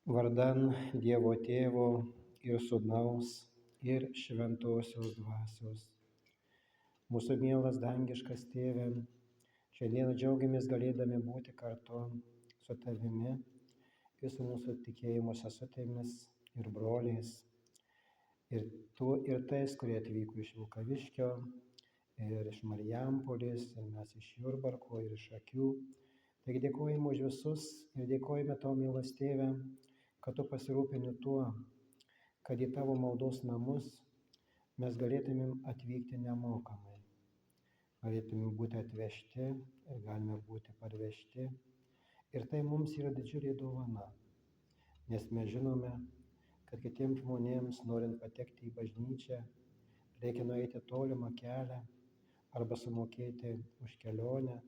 Vardan Dievo Tėvo ir Sūnaus ir Šventosios Dvasios. Mūsų mielas dangiškas Tėve, šiandien džiaugiamės galėdami būti kartu su Tavimi ir su mūsų tikėjimo sesutėmis ir broliais, ir tais, kurie atvyko iš Vilkaviškio, ir iš Marijampolės, ir mes iš Jurbarko, ir iš Akių. Taigi dėkojame už visus ir dėkojame Tau, mielas Tėve, kad Tu pasirūpini tuo, kad į Tavo maldos namus mes galėtumėm atvykti nemokamai. Galėtumėm būti atvežti ir galime būti parvežti. Ir tai mums yra didžiulė dovana, nes mes žinome, kad kitiems žmonėms, norint patekti į bažnyčią, reikia nueiti tolimą kelią arba sumokėti už kelionę.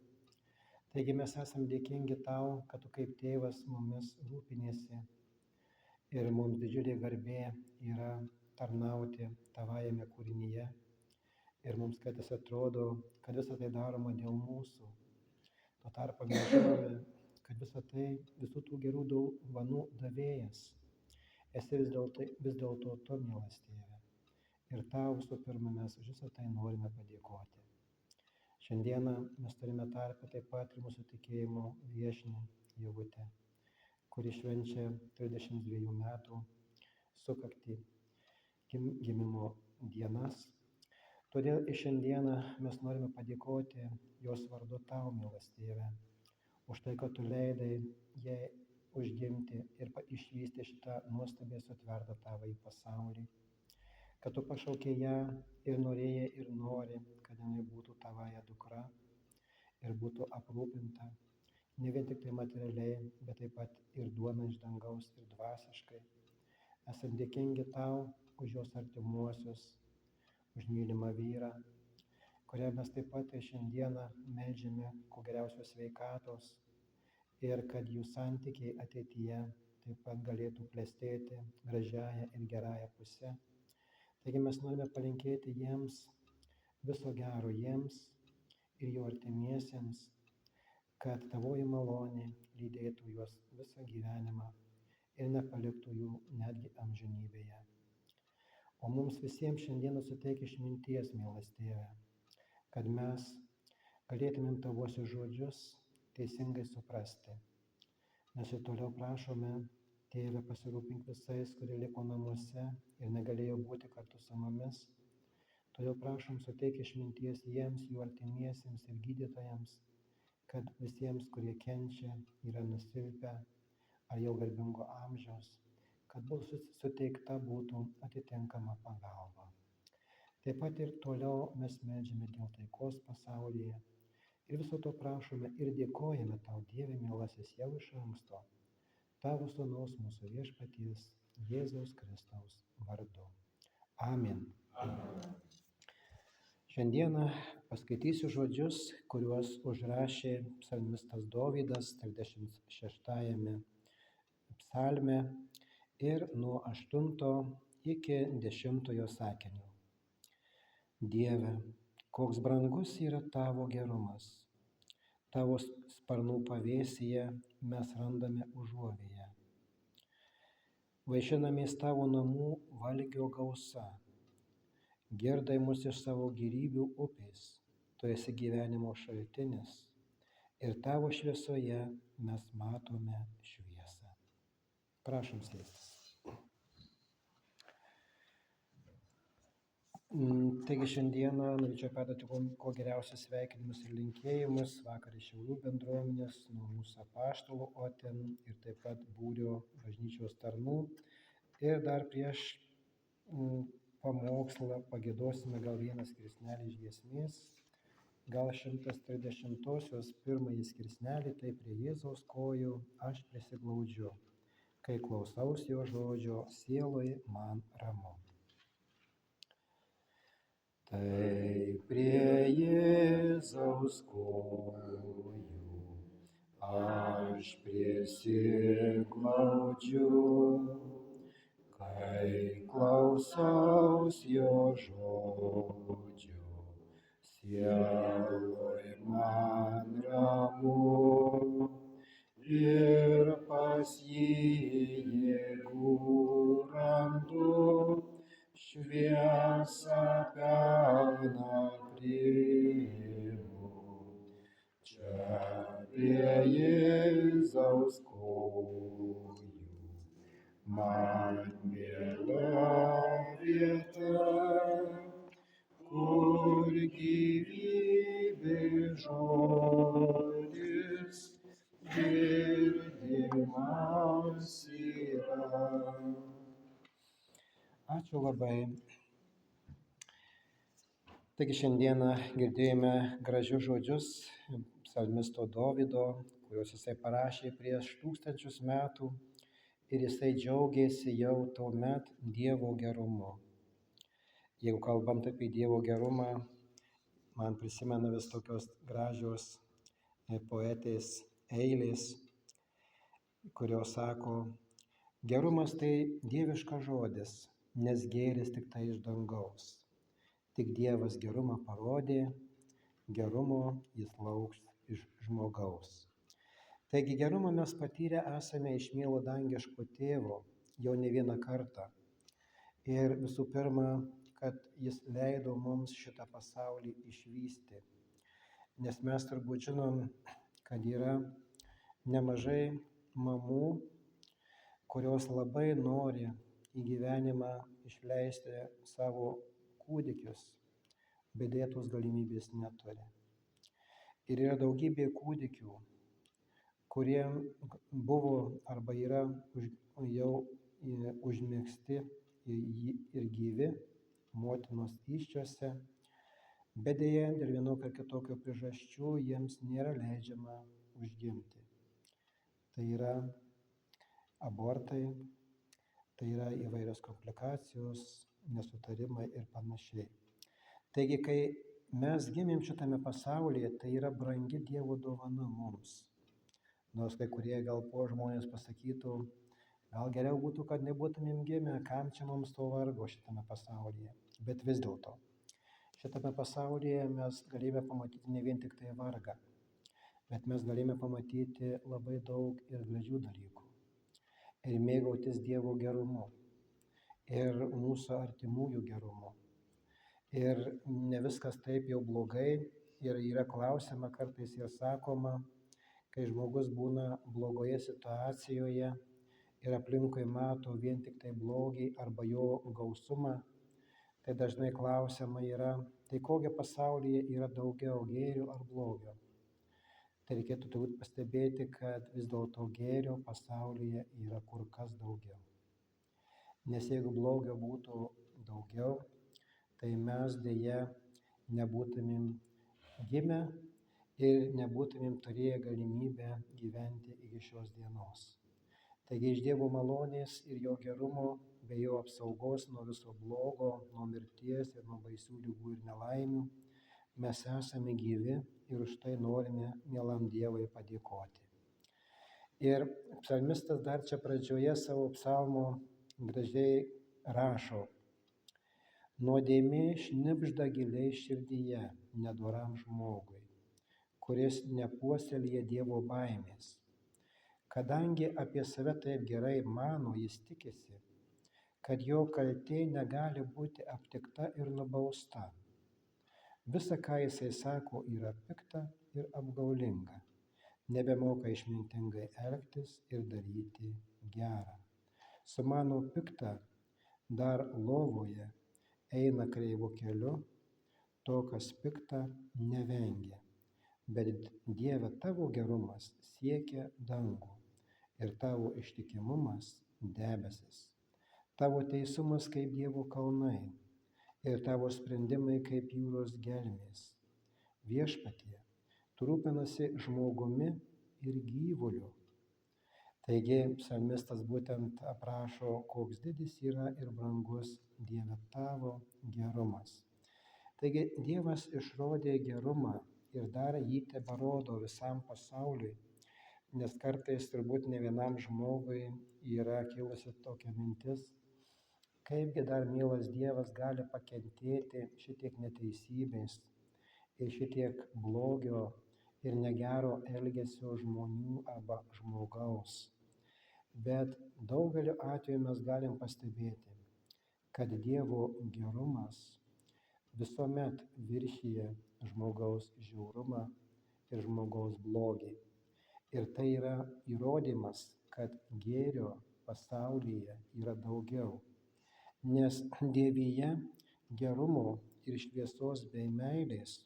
Taigi mes esam dėkingi Tau, kad Tu kaip Tėvas mumis rūpiniesi. Ir mums didžiulė garbė yra tarnauti Tavajame kūrinyje. Ir mums kartais atrodo, kad visą tai daroma dėl mūsų. Tuo tarpu mes žinome, kad visų tų gerų dovanų davėjas esi vis dėlto Tu, mielas Tėve. Ir Tau visų pirma mes už visą tai norime padėkoti. Šiandieną mes turime tarpę taip pat ir mūsų tikėjimo viešnią Jovutę, kuri švenčia 32 metų sukaktį gimimo dienas. Todėl ir šiandieną mes norime padėkoti jos vardu Tau, mielas Tėve, už tai, kad Tu leidai jai užgimti ir išvysti šitą nuostabiai sutvertą Tavąjį pasaulį, kad Tu pašaukei ją ir norėjai ir nori, kad jinai būtų Tavąja dukra ir būtų aprūpinta. Ne vien tik tai materialiai, bet taip pat ir duona iš dangaus ir dvasiškai. Esam dėkingi Tau už jos artimuosius, už mylimą vyrą, kurią mes taip pat šiandieną meldžiame kuo geriausios sveikatos ir kad jų santykiai ateityje taip pat galėtų klestėti gražiąją ir gerąją pusę. Taigi mes norime palinkėti jiems viso gero jiems ir jų artimiesiems, kad Tavoji malonė lydėtų juos visą gyvenimą ir nepaliktų jų netgi amžinybėje. O mums visiems šiandieną suteik išminties, mielas Tėve, kad mes galėtumėm Tavuosius žodžius teisingai suprasti. Mes ir toliau prašome, Tėve, pasirūpink visais, kurie liko namuose ir negalėjo būti kartu su mumis. Todėl prašom, suteik išminties jiems, jų artimiesiems ir gydytojams, kad visiems, kurie kenčia, yra nusilpę ar jau garbingo amžiaus, kad suteikta būtų atitinkama pagalba. Taip pat ir toliau mes meldžiame dėl taikos pasaulyje ir viso to prašome ir dėkojame Tau, Dieve mielasis, jau iš anksto, Tavo Sūnaus mūsų viešpaties Jėzaus Kristaus vardu. Amen. Šiandieną paskaitysiu žodžius, kuriuos užrašė psalmistas Dovydas 36 psalme ir nuo 8 iki 10 sakinio. Dieve, koks brangus yra Tavo gerumas. Tavo sparnų pavėsyje mes randame užuovėją. Vaišinamės Tavo namų valgio gausa. Girdai mus iš savo gyrybių upės, Tu esi gyvenimo šaltinis ir Tavo šviesoje mes matome šviesą. Prašom sėstis. Taigi šiandieną norėčiau perduoti kuo geriausius sveikinimus ir linkėjimus vakar iš Šiaulių bendruomenės, nuo mūsų apaštalų, o ten ir taip pat būrio bažnyčios tarnų. Ir dar prieš pamokslą pagiedosime gal vieną skirsnelį iš giesmės, gal 130-osios pirmąjį skirsnelį, tai prie Jėzaus kojų aš prisiglaudžiu, kai klausaus jo žodžio, sieloj man ramu. Tai prie Jėzaus kojų aš prisiglaudžiu, kai klausaus jo žodžio, sieloj man ramu ir pas jį Jėzaus kojų, man miela vieta, kur gyvybės žodis girdimas yra. Ačiū labai. Taigi šiandieną girdėjome gražius žodžius psalmisto Dovydo, kuriuos jisai parašė prieš 1000 metų ir jisai džiaugiasi jau tuomet Dievo gerumu. Jeigu kalbant apie Dievo gerumą, man prisimena vis tokios gražios poetės eilės, kurios sako, gerumas tai dieviškas žodis, nes gėris tik tai iš dangaus. Tik Dievas gerumą parodė, gerumo jis lauks iš žmogaus. Taigi gerumą mes patyrę esame iš mielo dangiško tėvo jau ne vieną kartą. Ir visų pirma, kad jis leido mums šitą pasaulį išvysti. Nes mes turbūt žinom, kad yra nemažai mamų, kurios labai nori į gyvenimą išleisti savo kūdikius, bet deja tos galimybės neturi. Ir yra daugybė kūdikių, kurie buvo arba yra jau užmegzti ir gyvi motinos įsčiose, bet deja dėl vienokio ar kitokio priežasčių jiems nėra leidžiama užgimti. Tai yra abortai, tai yra įvairios komplikacijos, nesutarimai ir panašiai. Taigi, kai mes gimėm šitame pasaulyje, tai yra brangi Dievo dovana mums. Nors kai kurie gal po žmonės pasakytų, gal geriau būtų, kad nebūtumėm gimę, kam čia mums to vargo šitame pasaulyje. Bet vis dėlto, šitame pasaulyje mes galime pamatyti ne vien tik tai vargą, bet mes galime pamatyti labai daug ir gražių dalykų. Ir mėgautis Dievo gerumu, ir mūsų artimųjų gerumu. Ir ne viskas taip jau blogai, ir yra klausima kartais ir sakoma, kai žmogus būna blogoje situacijoje ir aplinkui mato vien tik tai blogį arba jo gausumą, tai dažnai klausima yra, tai kokia pasaulyje yra daugiau gėrio ar blogio. Tai reikėtų turbūt pastebėti, kad vis dėlto gėrio pasaulyje yra kur kas daugiau. Nes jeigu blogio būtų daugiau, tai mes dėja nebūtumėm gimę ir nebūtumėm turėję galimybę gyventi iki šios dienos. Taigi iš Dievo malonės ir jo gerumo bei jo apsaugos nuo viso blogo, nuo mirties ir nuo baisių ligų ir nelaimių mes esame gyvi ir už tai norime mielam Dievui padėkoti. Ir psalmistas dar čia pradžioje savo psalmo gražiai rašo, nuodėmė šnibžda giliai širdyje nedoram žmogui, kuris nepuoselėja Dievo baimės. Kadangi apie save taip gerai mano, jis tikisi, kad jo kaltė negali būti aptikta ir nubausta. Visa, ką jisai sako, yra pikta ir apgaulinga, nebemoka išmintingai elgtis ir daryti gerą. Sumano pikta dar lovoje, eina kreivu keliu, to, kas pikta, nevengia. Bet Dieve, tavo gerumas siekia dangų ir tavo ištikimumas debesis. Tavo teisumas kaip Dievo kalnai ir tavo sprendimai kaip jūros gelmės. Viešpatie, tu rūpinasi žmogumi ir gyvuliu. Taigi psalmistas būtent aprašo, koks didis yra ir brangus Dieve tavo gerumas. Taigi Dievas išrodė gerumą ir dar jį teberodo visam pasauliui, nes kartais turbūt ne vienam žmogui yra kilusi tokia mintis, kaipgi dar mielas Dievas gali pakentėti šitiek neteisybės ir šitiek blogio ir negero elgesio žmonių arba žmogaus. Bet daugeliu atveju mes galim pastebėti, kad Dievo gerumas visuomet viršyje žmogaus žiaurumą ir žmogaus blogį. Ir tai yra įrodymas, kad gėrio pasaulyje yra daugiau. Nes Dievyje gerumo ir šviesos bei meilės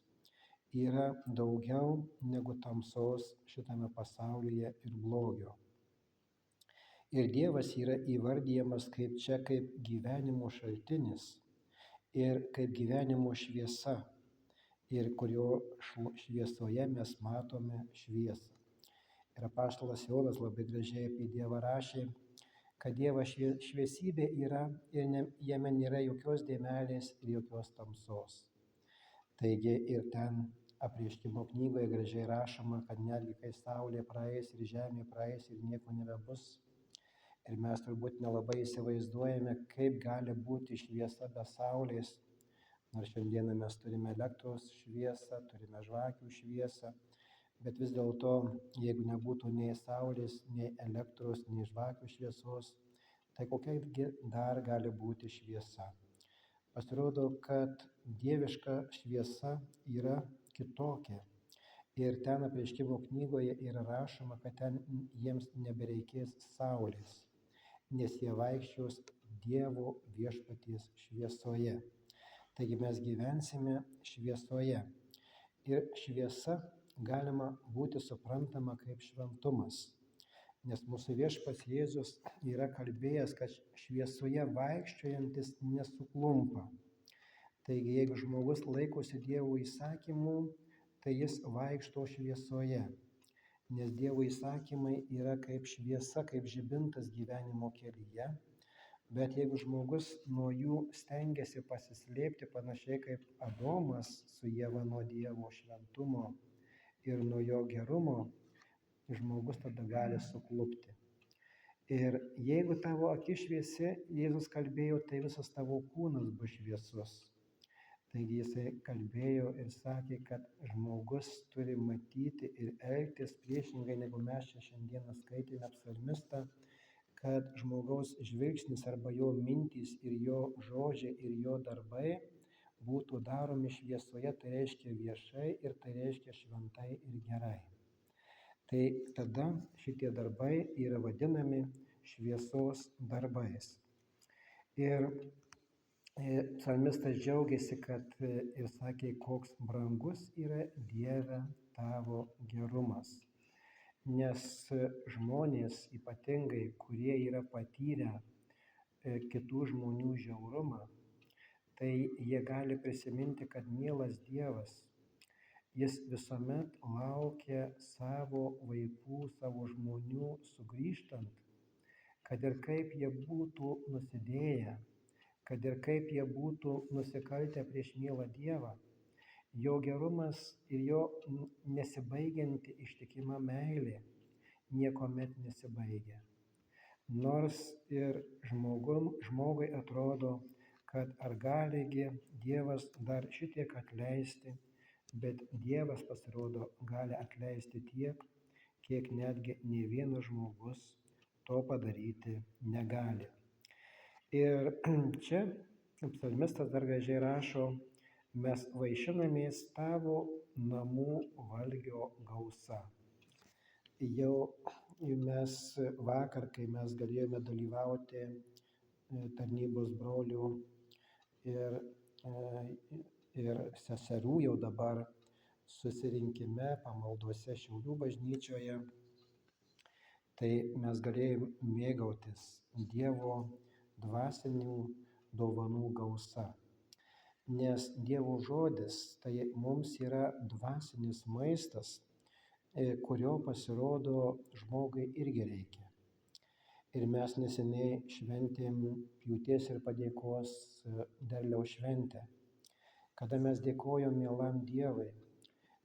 yra daugiau negu tamsos šitame pasaulyje ir blogio. Ir Dievas yra įvardyjamas kaip gyvenimo šaltinis ir kaip gyvenimo šviesa, ir kurio šviesoje mes matome šviesą. Ir apaštalas Jonas labai gražiai apie Dievą rašė, kad Dievas šviesybė yra ir jame nėra jokios dėmelės ir jokios tamsos. Taigi ir ten Apreiškimo knygoje gražiai rašoma, kad netgi kai saulė praeis ir žemė praeis ir nieko nebebus. Ir mes turbūt nelabai įsivaizduojame, kaip gali būti šviesa be saulės. Nors šiandieną mes turime elektros šviesą, turime žvakių šviesą, bet vis dėlto, jeigu nebūtų nei saulės, nei elektros, nei žvakių šviesos, tai kokia dar gali būti šviesa? Pasirodo, kad dieviška šviesa yra kitokia. Ir ten Apreiškimo knygoje yra rašoma, kad ten jiems nebereikės saulės, nes jie vaikščios Dievo viešpaties šviesoje. Taigi mes gyvensime šviesoje. Ir šviesa galima būti suprantama kaip šventumas. Nes mūsų viešpats Jėzus yra kalbėjęs, kad šviesoje vaikščiojantis nesuklumpa. Taigi jeigu žmogus laikosi Dievo įsakymų, tai jis vaikšto šviesoje. Nes Dievo įsakymai yra kaip šviesa, kaip žibintas gyvenimo kelyje. Bet jeigu žmogus nuo jų stengiasi pasislėpti, panašiai kaip Adomas su Ieva nuo Dievo šventumo ir nuo jo gerumo, žmogus tada gali suklupti. Ir jeigu tavo akis šviesi, Jėzus kalbėjo, tai visas tavo kūnas bus šviesus. Taigi jisai kalbėjo ir sakė, kad žmogus turi matyti ir elgtis priešingai, negu mes čia šiandieną skaitėme psalmistą, kad žmogaus žvilgsnis arba jo mintys ir jo žodžiai ir jo darbai būtų daromi šviesoje, tai reiškia viešai ir tai reiškia šventai ir gerai. Tai tada šitie darbai yra vadinami šviesos darbais. Ir psalmistas džiaugiasi, kad ir sakė, koks brangus yra Dieve tavo gerumas. Nes žmonės ypatingai, kurie yra patyrę kitų žmonių žiaurumą, tai jie gali prisiminti, kad mielas Dievas, jis visuomet laukia savo vaikų, savo žmonių sugrįžtant, kad ir kaip jie būtų nusidėję, kad ir kaip jie būtų nusikaltę prieš mielą Dievą, jo gerumas ir jo nesibaigianti ištikima meilė niekuomet nesibaigia. Nors ir žmogui atrodo, kad ar galigi Dievas dar šitiek atleisti, bet Dievas pasirodo gali atleisti tiek, kiek netgi nei vienas žmogus to padaryti negali. Ir čia psalmistas dar gražiai rašo, mes vaišinamės tavo namų valgio gausa. Jau mes vakar, kai mes galėjome dalyvauti tarnybos brolių ir seserų jau dabar susirinkime pamaldose Šiaulių bažnyčioje, tai mes galėjome mėgautis Dievo dvasinių dovanų gausa. Nes Dievo žodis tai mums yra dvasinis maistas, kurio pasirodo žmogui irgi reikia. Ir mes neseniai šventėm pjūties ir padėkos derliaus šventę, kada mes dėkojom mielam Dievui,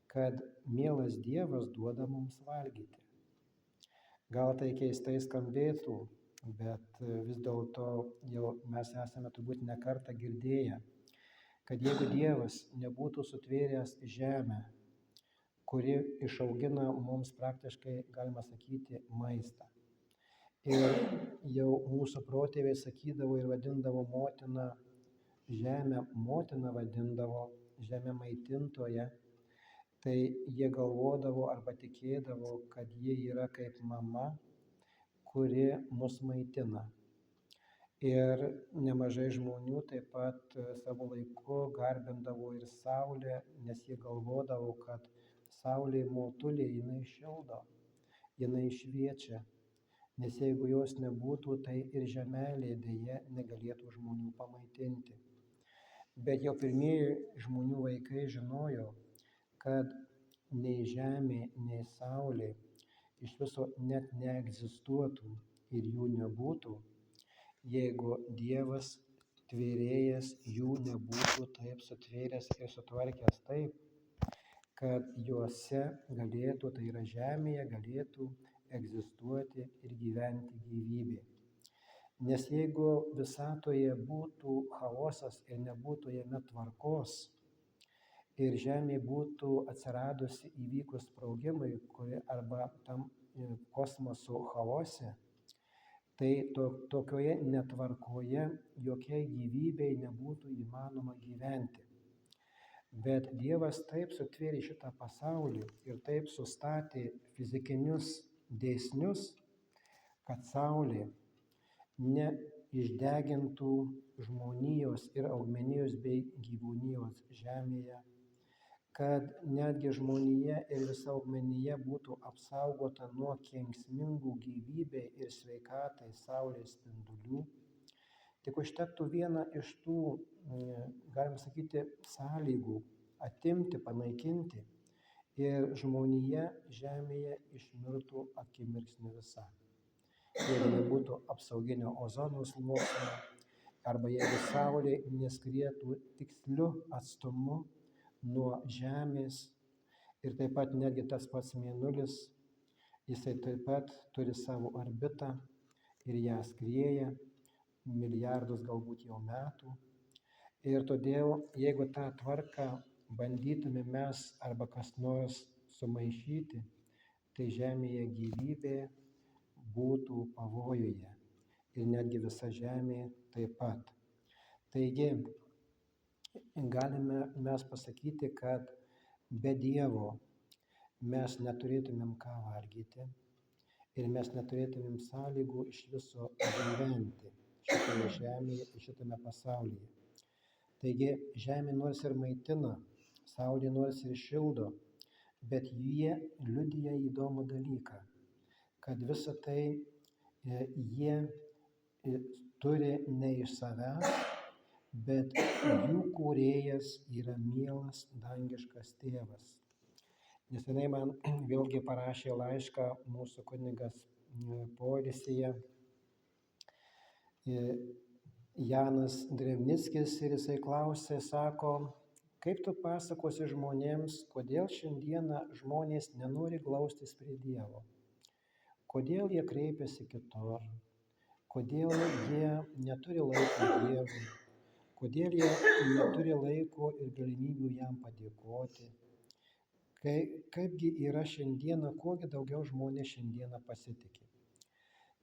kad mielas Dievas duoda mums valgyti. Gal tai keistai skambėtų, bet vis dėlto jau mes esame turbūt ne kartą girdėję, kad jeigu Dievas nebūtų sutvėręs žemę, kuri išaugina mums praktiškai, galima sakyti, maistą. Ir jau mūsų protėviai sakydavo ir vadindavo motiną, žemę motiną vadindavo, žemę maitintoje. tai jie galvodavo arba tikėdavo, kad ji yra kaip mama, kuri mus maitina. Ir nemažai žmonių taip pat savo laiku garbindavo ir saulę, nes jie galvodavo, kad saulė motulė jinai šildo, jinai šviečia. Nes jeigu jos nebūtų, tai ir žemelė dėja negalėtų žmonių pamaitinti. Bet jau pirmieji žmonių vaikai žinojo, kad nei žemė, nei saulė iš viso net neegzistuotų ir jų nebūtų, jeigu Dievas tvėrėjas jų nebūtų taip sutvėręs ir sutvarkęs taip, kad juose galėtų, tai yra žemėje, galėtų egzistuoti ir gyventi gyvybė. Nes jeigu visatoje būtų chaosas ir nebūtų jame tvarkos, ir žemė būtų atsiradusi įvykus sprogimui arba tam kosmoso chaose, tai tokioje netvarkoje jokiai gyvybei nebūtų įmanoma gyventi. Bet Dievas taip sutvėrė šitą pasaulį ir taip sustatė fizikinius dėsnius, kad saulė neišdegintų žmonijos ir augmenijos bei gyvūnijos žemėje, kad netgi žmonija ir visa augmenija būtų apsaugota nuo kenksmingų gyvybei ir sveikatai saulės spindulių. Tik užtektų vieną iš tų, galim sakyti, sąlygų atimti, panaikinti ir žmonija žemėje išmirtų akimirksniu visa. Jeigu nebūtų apsauginio ozono sluoksnio, arba jeigu saulė neskrietų tiksliu atstumu nuo žemės ir taip pat netgi tas pats mėnulis, jisai taip pat turi savo orbitą ir ją skrieja milijardus galbūt jau metų. Ir todėl, jeigu tą tvarką bandytume mes arba kas nors sumaišyti, tai žemėje gyvybė būtų pavojuje ir netgi visa žemė taip pat. Taigi, galime mes pasakyti, kad be Dievo mes neturėtumėm ką valgyti ir mes neturėtumėm sąlygų iš viso gyventi šitoje žemėje ir šitame pasaulyje. Taigi žemė nors ir maitina, saulė nors ir šildo, bet jie liudija įdomų dalyką, kad visą tai jie turi ne iš savęs, bet jų kūrėjas yra mielas dangiškas tėvas. Neseniai man vėlgi parašė laišką mūsų kunigas poilsyje Janas Drevnickis ir jisai klausė, sako, kaip tu pasakosi žmonėms, kodėl šiandieną žmonės nenori glaustis prie Dievo, kodėl jie kreipiasi kitur, kodėl jie neturi laiko Dievui, kodėl jie neturi laiko ir galimybių jam padėkoti. Kaipgi yra šiandieną, kogi daugiau žmonės šiandieną pasitikė.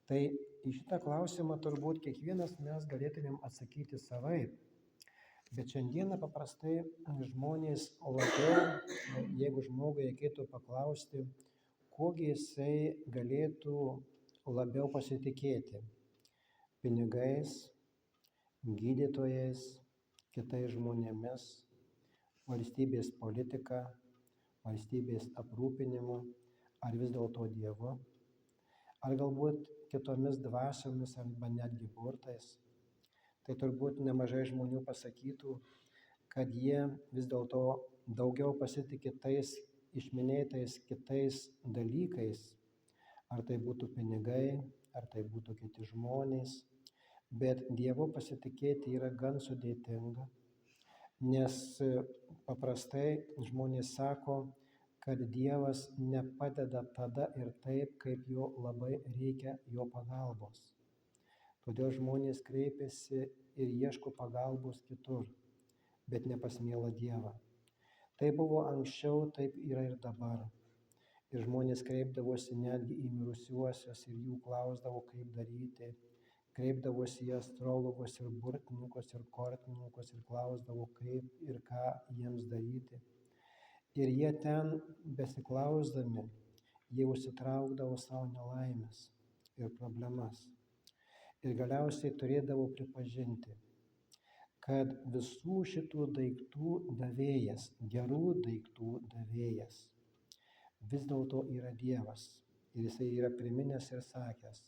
Tai į šitą klausimą turbūt kiekvienas mes galėtumėm atsakyti savaip. Bet šiandieną paprastai žmonės labiau, jeigu žmogui reikėtų paklausti, kogi jisai galėtų labiau pasitikėti – pinigais, gydytojais, kitais žmonėmis, valstybės politika, valstybės aprūpinimu, ar vis dėlto Dievu, ar galbūt kitomis dvasiomis arba netgi burtais, tai turbūt nemažai žmonių pasakytų, kad jie vis dėlto daugiau pasitikė tais išminėtais kitais dalykais, ar tai būtų pinigai, ar tai būtų kiti žmonės, bet Dievu pasitikėti yra gan sudėtinga, nes paprastai žmonės sako, kad Dievas nepadeda tada ir taip, kaip jo labai reikia jo pagalbos. Todėl žmonės kreipiasi ir ieško pagalbos kitur, bet ne pas mielą Dievą. Tai buvo anksčiau, taip yra ir dabar. Ir žmonės kreipdavosi netgi į mirusiuosius ir jų klausdavo, kaip daryti. Kreipdavosi į astrologus ir burtininkus ir kortininkus ir klausdavo, kaip ir ką jiems daryti. Ir jie ten besiklausdami, jie užsitraukdavo savo nelaimės ir problemas. Ir galiausiai turėdavo pripažinti, kad visų šitų daiktų davėjas, gerų daiktų davėjas, vis dėlto yra Dievas. Ir jisai yra priminęs ir sakęs,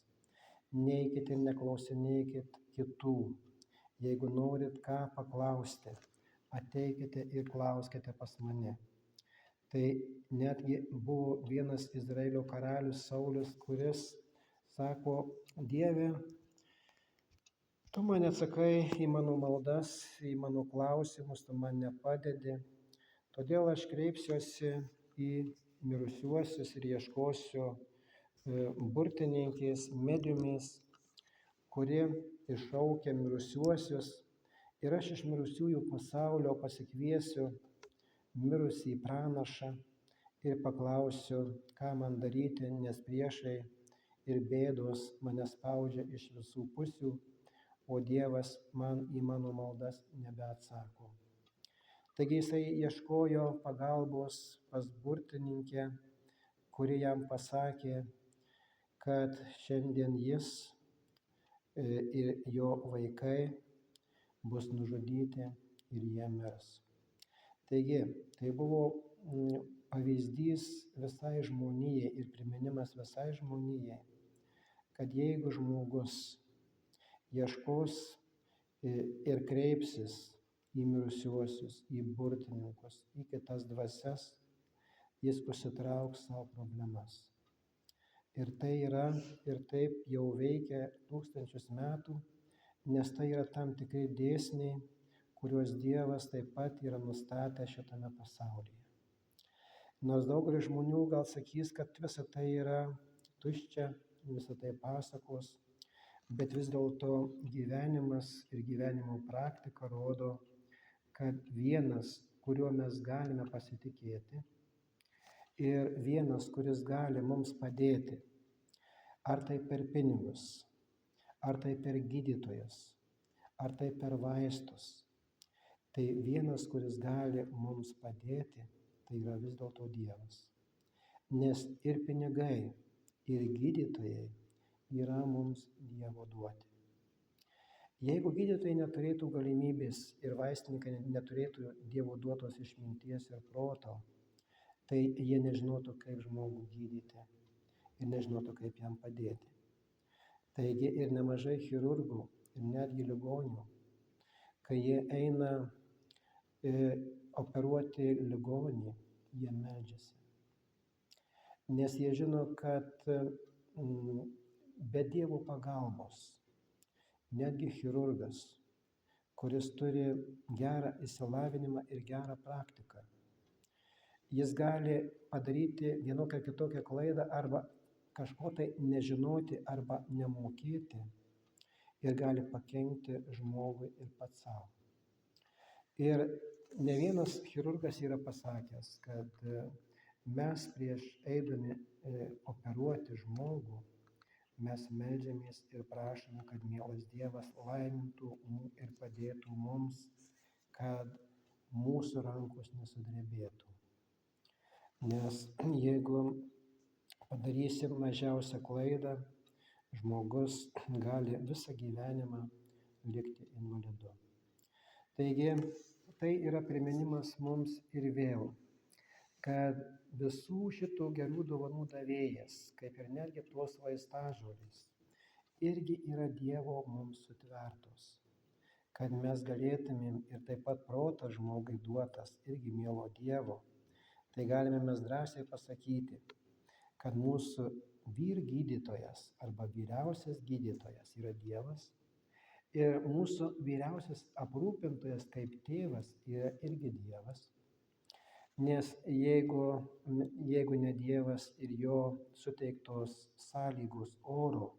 neikit ir neklausinėkit kitų. Jeigu norit ką paklausti, ateikite ir klauskite pas mane. Tai netgi buvo vienas Izraelio karalius Saulius, kuris sako, Dieve, tu man atsakai į mano maldas, į mano klausimus, tu man nepadedi. Todėl aš kreipsiuosi į mirusiuosius ir ieškosiu burtininkės, mediumės, kurie iššaukia mirusiuosius. Ir aš iš mirusiųjų pasaulio pasikviesiu mirusį pranašą ir paklausiu, ką man daryti, nes priešai ir bėdos mane spaudžia iš visų pusių, o Dievas man į mano maldas nebeatsako. Taigi jisai ieškojo pagalbos pas burtininkę, kuri jam pasakė, kad šiandien jis ir jo vaikai bus nužudyti ir jie mirs. Taigi, tai buvo pavyzdys visai žmonijai ir priminimas visai žmonijai, kad jeigu žmogus ieškos ir kreipsis į mirusiuosius, į burtininkus, į kitas dvasias, jis užsitrauks savo problemas. Ir tai yra, ir taip jau veikia tūkstančius metų, nes tai yra tam tikri dėsniai, kuriuos Dievas taip pat yra nustatęs šitame pasaulyje. Nors daugelis žmonių gal sakys, kad visa tai yra tuščia, visa tai pasakos, bet vis dėlto gyvenimas ir gyvenimo praktika rodo, kad vienas, kuriuo mes galime pasitikėti, ir vienas, kuris gali mums padėti, ar tai per pinigus, ar tai per gydytojas, ar tai per vaistus, tai vienas, kuris gali mums padėti, tai yra vis dėlto Dievas. Nes ir pinigai, ir gydytojai yra mums Dievo duoti. Jeigu gydytojai neturėtų galimybės ir vaistininkai neturėtų Dievo duotos išminties ir proto, tai jie nežinotų, kaip žmogų gydyti ir nežinotų, kaip jam padėti. Taigi ir nemažai chirurgų ir netgi ligonių, kai jie eina operuoti ligonį, jie meldžiasi. Nes jie žino, kad be Dievo pagalbos, netgi chirurgas, kuris turi gerą išsilavinimą ir gerą praktiką, jis gali padaryti vienokią ar kitokią klaidą arba kažko tai nežinoti arba nemokėti ir gali pakenkti žmogui ir pats savo. Ir ne vienas chirurgas yra pasakęs, kad mes prieš eidami operuoti žmogų, mes meldžiamės ir prašome, kad mielas Dievas laimintų ir padėtų mums, kad mūsų rankos nesudrebėtų. Nes jeigu padarysim mažiausią klaidą, žmogus gali visą gyvenimą likti invalidu. Taigi, tai yra priminimas mums ir vėl, kad visų šitų gerų dovanų davėjas, kaip ir netgi tuos vaistažolės, irgi yra Dievo mums sutvertos, kad mes galėtumėm ir taip pat protas žmogui duotas irgi mielo Dievo, tai galime mes drąsiai pasakyti, kad mūsų vyrgydytojas arba vyriausias gydytojas yra Dievas ir mūsų vyriausias aprūpintojas kaip tėvas yra irgi Dievas, nes jeigu ne Dievas ir jo suteiktos sąlygos oro,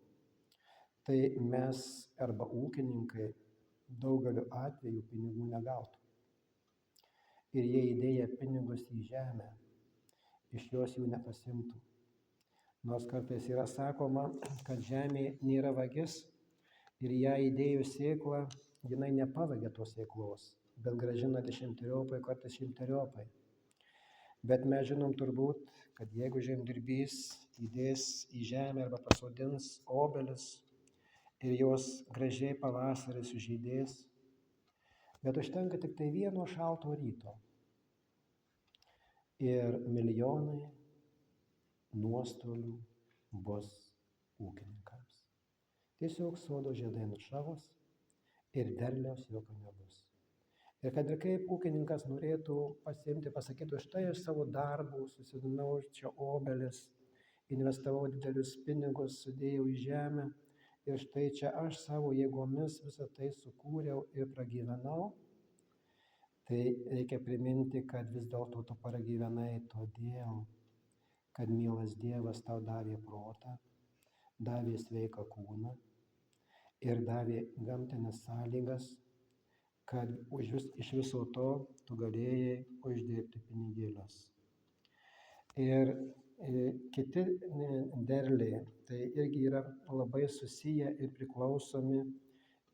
tai mes arba ūkininkai daugeliu atveju pinigų negautų. Ir jie įdėję pinigus į žemę, iš jos jų nepasimtų. Nors kartais yra sakoma, kad žemė nėra vagis ir ją įdėjus sėklą, jinai nepavagia tos sėklos, bet grąžina 10-eriopai, kartais 100-eriopai. Bet mes žinom turbūt, kad jeigu žemdirbys įdės į žemę arba pasodins obelis ir jos gražiai pavasarį sužydės, bet užtenka tik tai vieno šalto ryto ir milijonai nuostolių bus ūkininkams. Tiesiog sodo žiedai nušavus ir derliaus jokio nebus. Ir kad ir kaip ūkininkas norėtų pasiimti, pasakyti, štai aš savo darbų susidinau čia obelis, investavau didelius pinigus, sudėjau į žemę ir štai čia aš savo jėgomis visą tai sukūriau ir pragyvenau, tai reikia priminti, kad vis dėlto tu pragyvenai todėl, kad mielas Dievas tau davė protą, davė sveiką kūną ir davė gamtinės sąlygas, kad iš viso to tu galėjai uždirbti pinigėlius. Ir kiti derliai, tai irgi yra labai susiję ir priklausomi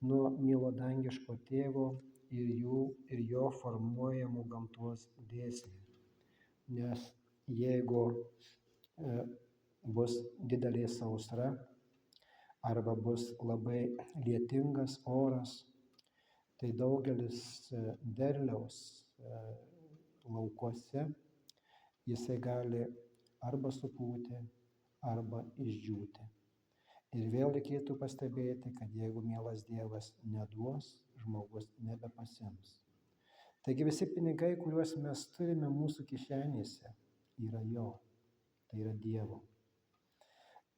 nuo mielo dangiško tėvo ir jo formuojamų gamtos dėsnių. Nes jeigu bus didelė sausra arba bus labai lietingas oras, tai daugelis derliaus laukuose jisai gali arba supūti, arba išdžiūti. Ir vėl reikėtų pastebėti, kad jeigu mielas Dievas neduos, žmogus nebepasims. Taigi visi pinigai, kuriuos mes turime mūsų kišenėse, yra jo, tai yra Dievo.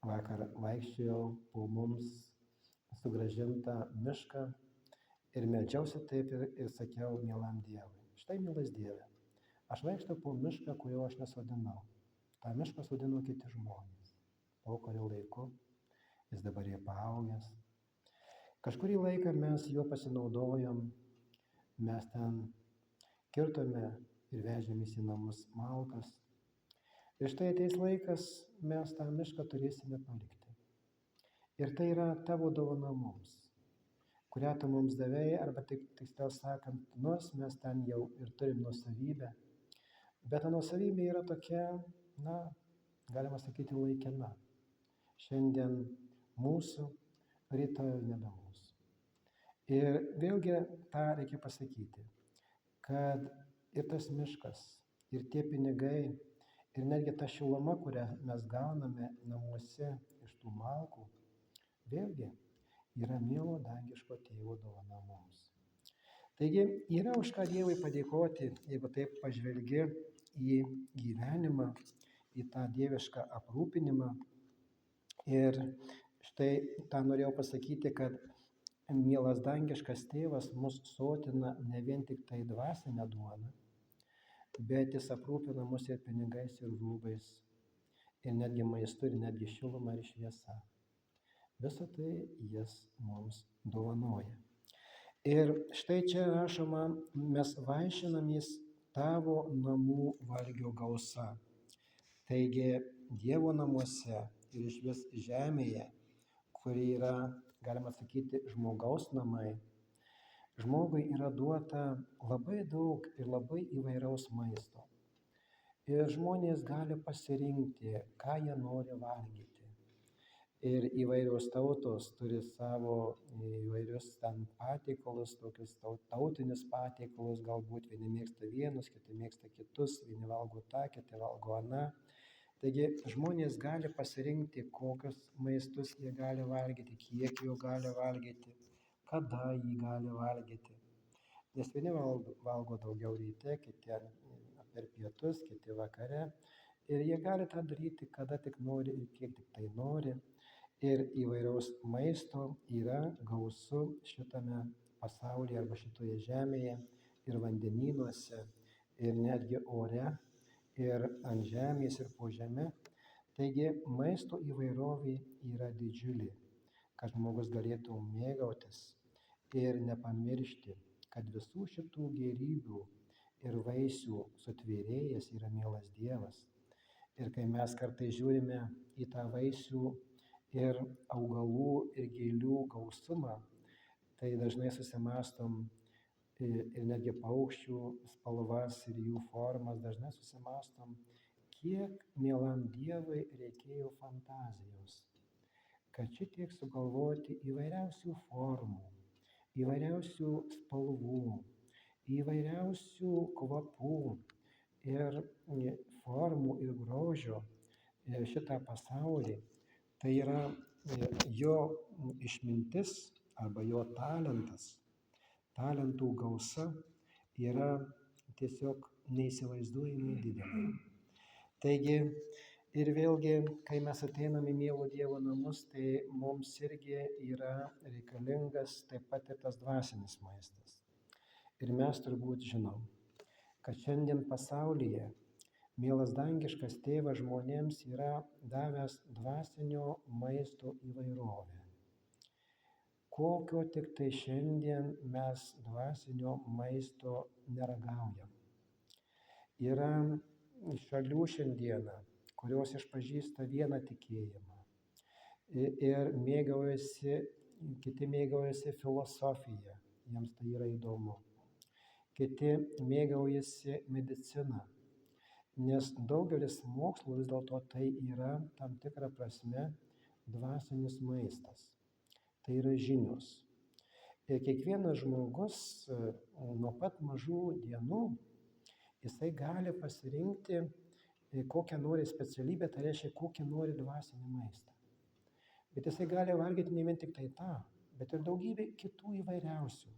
Vakar vaikščiojau po mums sugrąžintą mišką ir meldžiausi taip ir sakiau mielam Dievui. Štai, mielas Dieve, aš vaikštau po mišką, kurio aš nesodinau. tą mišką sodino kiti žmonės. Po kurio laiko jis dabar yra paaugęs. Kažkurį laiką mes juo pasinaudojom, mes ten kirtome ir vežėmės į namus malkas. Ir štai ateis laikas, mes tą mišką turėsime palikti. Ir tai yra tavo dovana mums, kurią tu mums davėjai, arba tiksliau sakant, nors mes ten jau ir turim nuosavybę, bet ta nuosavybė yra tokia, galima sakyti, laikina. Šiandien mūsų, rytoj nebe mūsų. Ir vėlgi tą reikia pasakyti, kad ir tas miškas, ir tie pinigai, ir netgi ta šiluma, kurią mes gauname namuose iš tų malkų, vėlgi yra mielo dangiško tėvo dovana mums. Taigi yra už ką Dievui padėkoti, jeigu taip pažvelgi į gyvenimą, į tą dievišką aprūpinimą. Ir štai tą norėjau pasakyti, kad mielas dangiškas tėvas mus sotina ne vien tik tai dvasinę duoną, bet jis aprūpina mus ir pinigais, ir rūbais, ir netgi maistu, ir netgi šilumą, ir šviesa. Visą tai jis mums dovanoja. Ir štai čia rašoma, mes vaišinamės tavo namų valgio gausa. Taigi Dievo namuose ir išvis žemėje, kuri yra, galima sakyti, žmogaus namai, žmogui yra duota labai daug ir labai įvairaus maisto. Ir žmonės gali pasirinkti, ką jie nori valgyti. Ir įvairios tautos turi savo įvairius ten patiekalus, tokius tautinius patiekalus, galbūt vieni mėgsta vienus, kiti mėgsta kitus, vieni valgo tą, kiti valgo aną. Taigi žmonės gali pasirinkti, kokius maistus jie gali valgyti, kiek jų gali valgyti, kada jį gali valgyti. Nes vieni valgo daugiau ryte, kiti per pietus, kiti vakare. Ir jie gali tą daryti, kada tik nori ir kiek tik tai nori. Ir įvairaus maisto yra gausu šitame pasaulyje arba šitoje žemėje ir vandenynuose, ir netgi ore, ir ant žemės, ir po žeme. Taigi maisto įvairovė yra didžiulė, kad žmogus galėtų mėgautis ir nepamiršti, kad visų šitų gėrybių ir vaisių sutvėrėjas yra mielas Dievas. Ir kai mes kartais žiūrime į tą vaisių ir augalų ir gėlių gausumą, tai dažnai susimastom, ir netgi paukščių spalvas ir jų formas, dažnai susimastom, kiek mielam Dievui reikėjo fantazijos, kad šitiek sugalvoti įvairiausių formų, įvairiausių spalvų, įvairiausių kvapų ir formų ir grožio šitą pasaulį. Tai yra jo išmintis arba jo talentas, talentų gausa yra tiesiog neįsivaizduojamai didelė. Taigi ir vėlgi, kai mes ateinam į mielo Dievo namus, tai mums irgi yra reikalingas taip pat ir tas dvasinis maistas. Ir mes turbūt žinom, kad šiandien pasaulyje mielas dangiškas tėvas žmonėms yra davęs dvasinio maisto įvairovę. Kokio tik tai šiandien mes dvasinio maisto neragaujam. Yra šalių šiandieną, kurios išpažįsta vieną tikėjimą ir kiti mėgaujasi filosofiją, jiems tai yra įdomu. Kiti mėgaujasi mediciną, nes daugelis mokslų vis dėlto tai yra tam tikra prasme dvasinis maistas. Tai yra žinios. Ir kiekvienas žmogus nuo pat mažų dienų jisai gali pasirinkti, kokią nori specialybę, tai reiškia, kokį nori dvasinį maistą. Bet jisai gali valgyti ne vien tik tai tą, bet ir daugybę kitų įvairiausių.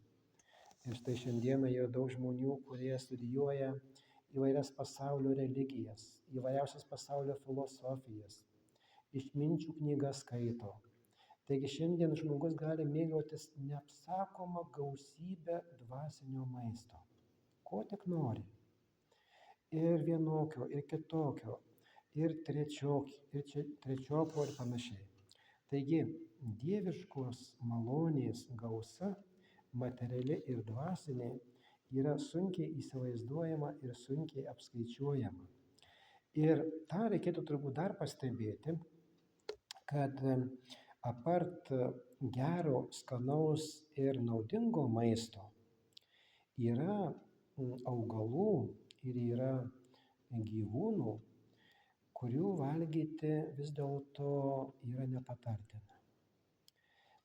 Ir štai šiandieną yra daug žmonių, kurie studijuoja įvairias pasaulio religijas, įvairiausias pasaulio filosofijas, išminčių knygas skaito. Taigi šiandien žmogus gali mėgautis neapsakoma gausybė dvasinio maisto, ko tik nori. Ir vienokio, ir kitokio, ir trečioko ir panašiai. Taigi dieviškos malonės gausa, materiali ir dvasinė, yra sunkiai įsivaizduojama ir sunkiai apskaičiuojama. Ir tą reikėtų turbūt dar pastebėti, kad apart gero, skanaus ir naudingo maisto yra augalų ir yra gyvūnų, kurių valgyti vis dėlto yra nepatartina.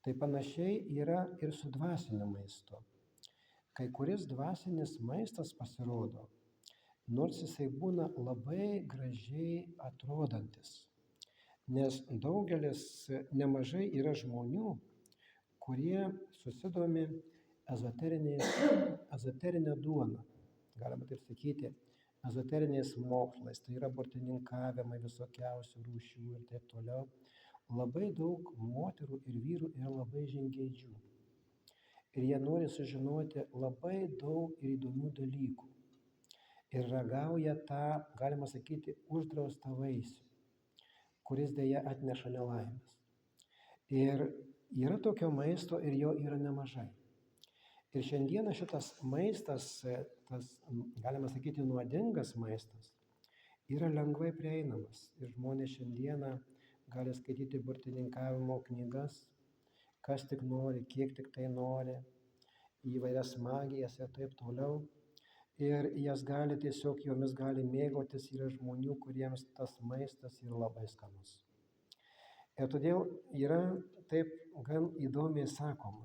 Tai panašiai yra ir su dvasiniu maistu. Kai kuris dvasinis maistas pasirodo, nors jisai būna labai gražiai atrodantis, nes nemažai yra žmonių, kurie susidomi ezoterinę duoną, galima taip sakyti, ezoteriniais mokslais, tai yra burtininkavimai visokiausių rūšių ir taip toliau. Labai daug moterų ir vyrų yra labai žingeidžių. Ir jie nori sužinoti labai daug ir įdomių dalykų. Ir ragauja tą, galima sakyti, uždraustą vaisių, kuris deja atneša nelaimes. Ir yra tokio maisto ir jo yra nemažai. Ir šiandieną šitas maistas, tas, galima sakyti, nuodingas maistas, yra lengvai prieinamas. Ir žmonės šiandieną gali skaityti burtininkavimo knygas, kas tik nori, kiek tik tai nori, įvairias magijas ir taip toliau. Ir jomis gali mėgautis, yra žmonių, kuriems tas maistas yra labai skanus. Ir todėl yra taip gan įdomiai sakoma,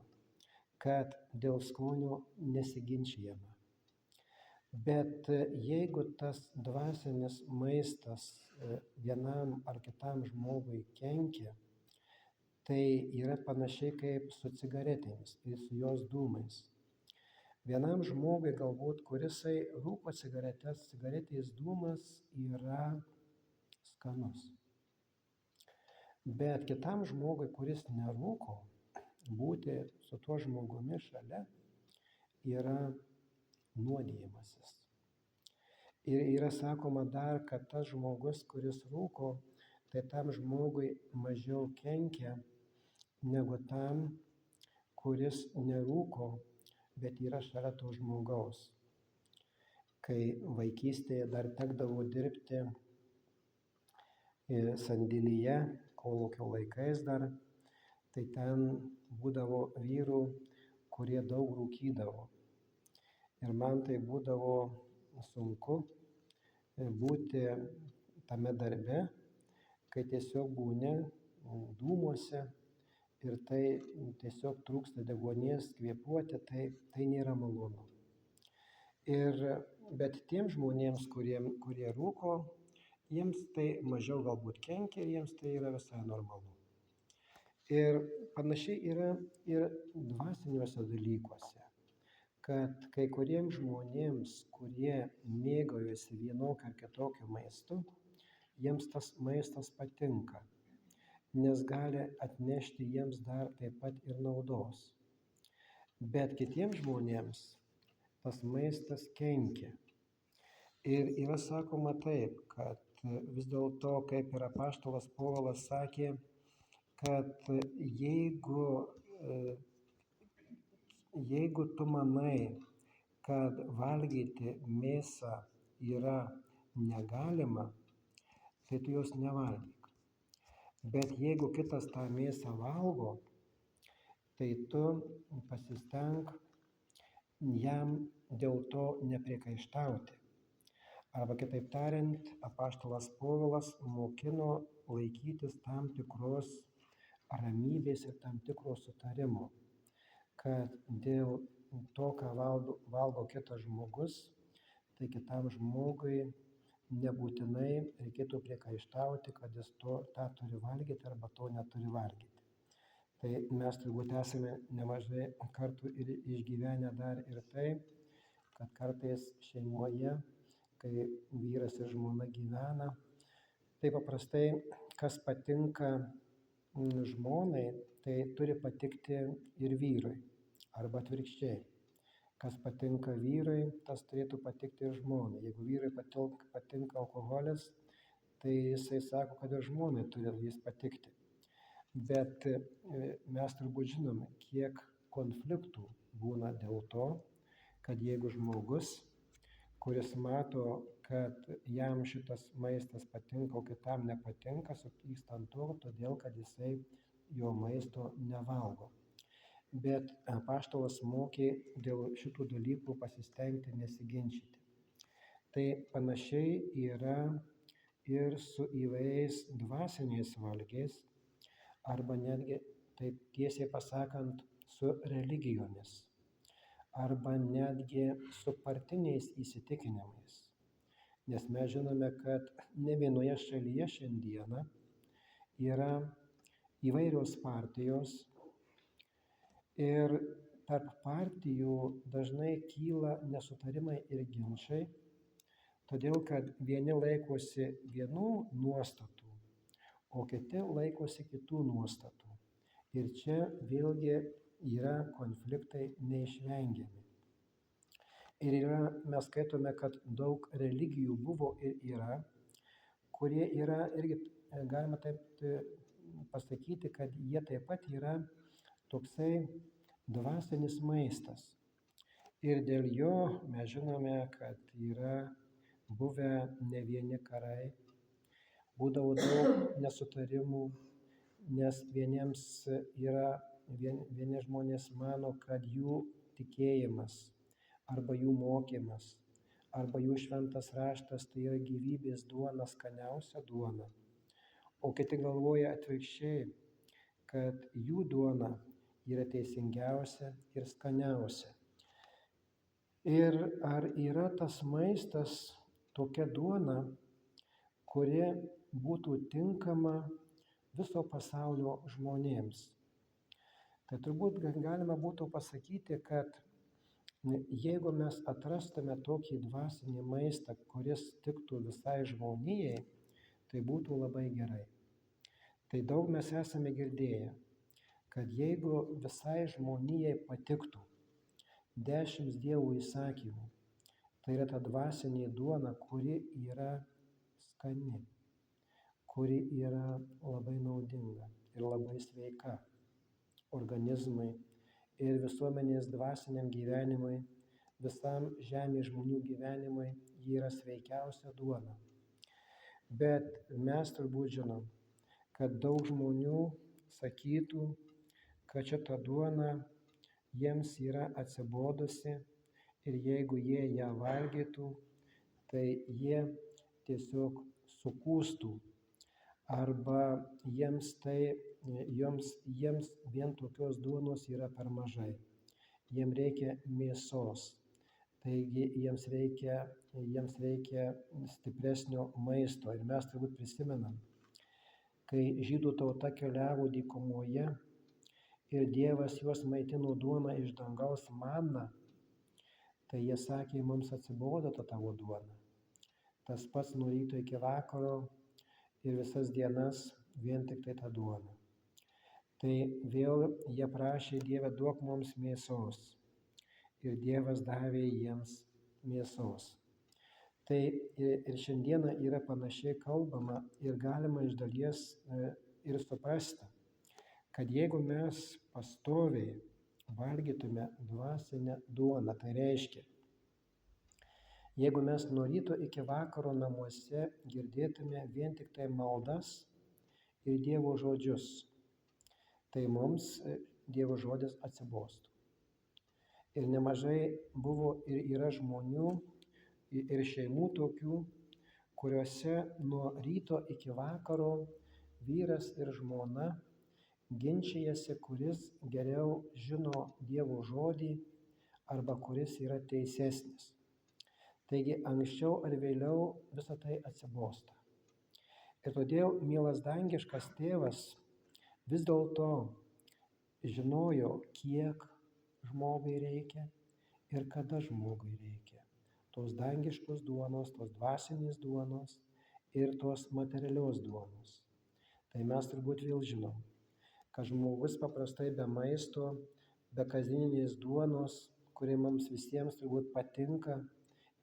kad dėl skonio nesiginčijama. Bet jeigu tas dvasinis maistas vienam ar kitam žmogui kenkia, tai yra panašiai kaip su cigaretėmis ir su jos dūmais. Vienam žmogui galbūt, kurisai rūko cigaretės dūmas yra skanus. Bet kitam žmogui, kuris nerūko, būti su tuo žmogumi šalia yra nuodijimasis. Ir yra sakoma dar, kad tas žmogus, kuris rūko, tai tam žmogui mažiau kenkia negu tam, kuris nerūko, bet yra šalia to žmogaus. Kai vaikystėje dar tekdavo dirbti sandėlyje, kolūkio laikais dar, tai ten būdavo vyrų, kurie daug rūkydavo. Ir man tai būdavo sunku būti tame darbe, kai tiesiog būni dūmuose ir tai tiesiog trūksta deguonies, kvėpuoti, tai nėra malonu. Bet tiem žmonėms, kurie rūko, jiems tai mažiau galbūt kenkia ir jiems tai yra visai normalu. Ir panašiai yra ir dvasiniuose dalykuose, kad kai kuriems žmonėms, kurie mėgaujasi vienokiu ar kitokiu maistu, jiems tas maistas patinka, nes gali atnešti jiems dar taip pat ir naudos. Bet kitiems žmonėms tas maistas kenkia. Ir yra sakoma taip, kad vis dėlto, kaip ir apaštalas Povilas sakė, kad jeigu tu manai, kad valgyti mėsą yra negalima, tai tu jos nevalgyk. Bet jeigu kitas tą mėsą valgo, tai tu pasistenk jam dėl to nepriekaištauti. Arba kitaip tariant, apaštalas Povilas mokino laikytis tam tikros ramybės ir tam tikro sutarimo, kad dėl to, ką valgo kitas žmogus, tai kitam žmogui nebūtinai reikėtų priekaištauti, kad jis tą turi valgyti arba to neturi valgyti. Tai mes turbūt esame nemažai kartų ir išgyvenę dar ir tai, kad kartais šeimoje, kai vyras ir žmona gyvena, tai paprastai, kas patinka žmonai, tai turi patikti ir vyrui, arba atvirkščiai. Kas patinka vyrui, tas turėtų patikti ir žmonai. Jeigu vyrui patinka alkoholis, tai jisai sako, kad ir žmonai turi jis patikti. Bet mes turbūt žinome, kiek konfliktų būna dėl to, kad jeigu žmogus, kuris mato, kad jam šitas maistas patinka, o kitam nepatinka, supyksta ant to, todėl kad jisai jo maisto nevalgo. Bet apaštalas mokė dėl šitų dalykų pasistengti nesiginčyti. Tai panašiai yra ir su įvairiais dvasiniais valgiais, arba netgi, taip tiesiai pasakant, su religijomis, arba netgi su partiniais įsitikinimais. Nes mes žinome, kad ne vienoje šalyje šiandieną yra įvairios partijos ir tarp partijų dažnai kyla nesutarimai ir ginčai, todėl kad vieni laikosi vienų nuostatų, o kiti laikosi kitų nuostatų. Ir čia vėlgi yra konfliktai neišvengiami. Ir mes skaitome, kad daug religijų buvo ir yra, kurie yra irgi, galima taip pasakyti, kad jie taip pat yra toksai dvasinis maistas. Ir dėl jo mes žinome, kad yra buvę ne vieni karai, būdavo daug nesutarimų, nes vieni žmonės mano, kad jų tikėjimas, arba jų mokymas, arba jų šventas raštas tai yra gyvybės duona, skaniausia duona. O kiti galvoja atvirkščiai, kad jų duona yra teisingiausia ir skaniausia. Ir ar yra tas maistas, tokia duona, kuri būtų tinkama viso pasaulio žmonėms? Tai turbūt galima būtų pasakyti, kad jeigu mes atrastume tokį dvasinį maistą, kuris tiktų visai žmonijai, tai būtų labai gerai. Tai daug mes esame girdėję, kad jeigu visai žmonijai patiktų 10 Dievo įsakymų, tai yra ta dvasinė duona, kuri yra skani, kuri yra labai naudinga ir labai sveika organizmui ir visuomenės dvasiniam gyvenimui, visam žemės žmonių gyvenimui, ji yra sveikiausia duona. Bet mes turbūt žinom, kad daug žmonių sakytų, kad šita duona jiems yra atsibodusi ir jeigu jie ją valgytų, tai jie tiesiog sukūstų arba jiems vien tokios duonos yra per mažai. Jiems reikia mėsos, taigi jiems reikia stipresnio maisto. Ir mes turbūt prisimenam, kai žydų tauta keliavo dykumoje ir Dievas juos maitino duona iš dangaus mana, tai jie sakė, mums atsibodo ta tavo duona. Tas pats nuo ryto iki vakaro ir visas dienas vien tik tai ta duona. Tai vėl jie prašė, Dieve, duok mums mėsos. Ir Dievas davė jiems mėsos. Tai ir šiandieną yra panašiai kalbama ir galima iš dalies ir suprasti, kad jeigu mes pastoviai valgytume dvasinę duoną, tai reiškia, jeigu mes nuo ryto iki vakaro namuose girdėtume vien tik tai maldas ir Dievo žodžius, tai mums Dievo žodis atsibostų. Ir nemažai buvo ir yra žmonių ir šeimų tokių, kuriuose nuo ryto iki vakaro vyras ir žmona ginčijasi, kuris geriau žino Dievo žodį arba kuris yra teisesnis. Taigi anksčiau ar vėliau visą tai atsibosta. Ir todėl mielas dangiškas tėvas vis dėlto žinojo, kiek žmogui reikia ir kada žmogui reikia. Tos dangiškos duonos, tos dvasinės duonos ir tos materialios duonos. Tai mes turbūt vėl žinom, kad žmogus paprastai be maisto, be kasdieninės duonos, kuri mums visiems turbūt patinka